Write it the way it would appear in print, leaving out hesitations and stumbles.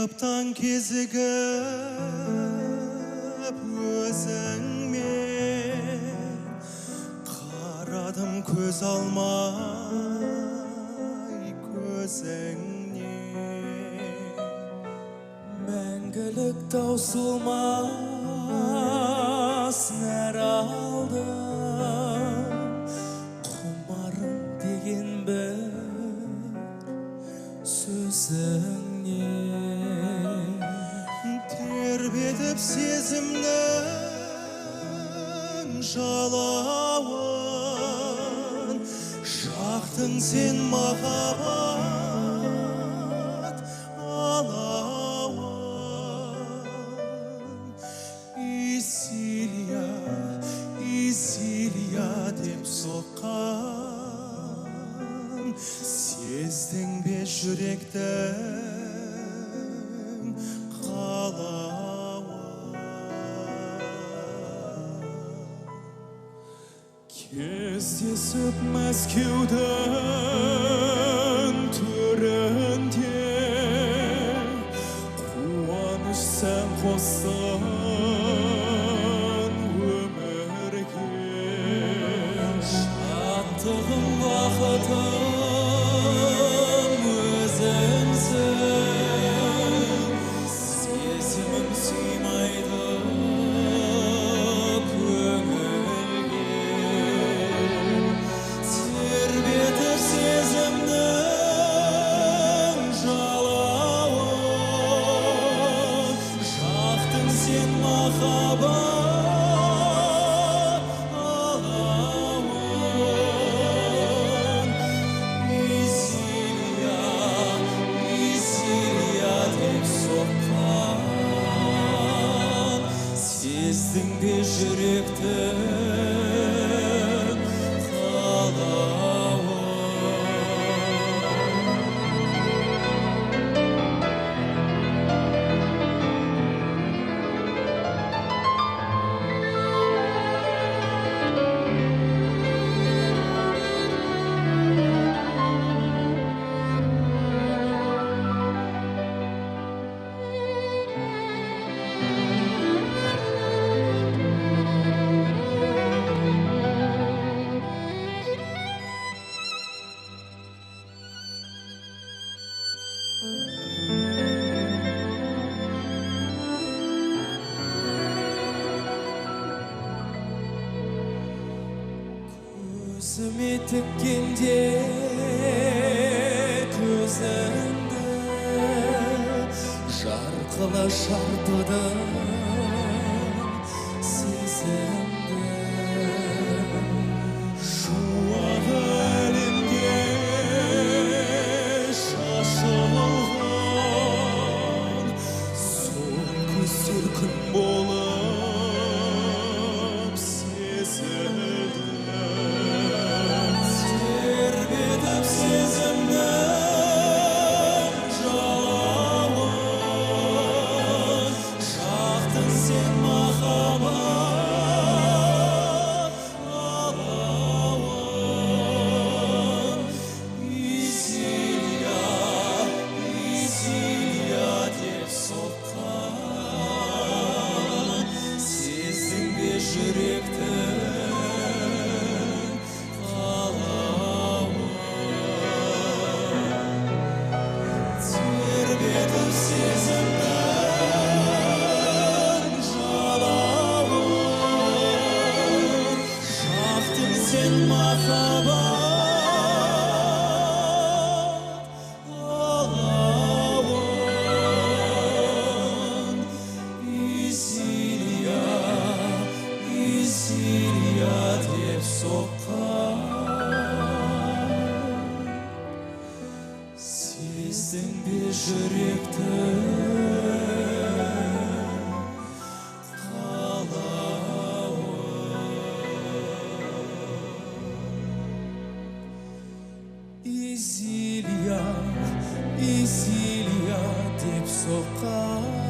Ayıptan kezigip özüngmen Qaradım көз алмай көзіңнен Мәңгілік таусылмас нәр алдым Құмарым деген бір сөзіңнен Тербетіп сезімнің жалауын Жақтың сен махаббат алауын Исилия деп соққан Сездің бе жүректің қалауын Кездесіп Мәскеудің төрінде Қуаныш сән қостың өмірге Шаттығым бақытым өзіңсің Сезімім сыймайды көңілге Тербетіп сезімнің жалауын Жақтың сен махаббат алауын Исилия деп соққан Сездің бе жүректің қалауын Көзіме тіккенде көзіңді Жарқылы шарпыды сезімді Шуағы әлемге шашылған Сол көздер күн болып сезілді Тербетіп сезімнің жалауын Жақтың сен махаббат алауын Исилия деп соққан Сездің бе жүректің сезімнің жалауын Жақтың сен махаббат алауын Исилия деп соққан Сездің бе жүректің қалауын Исилия деп соққан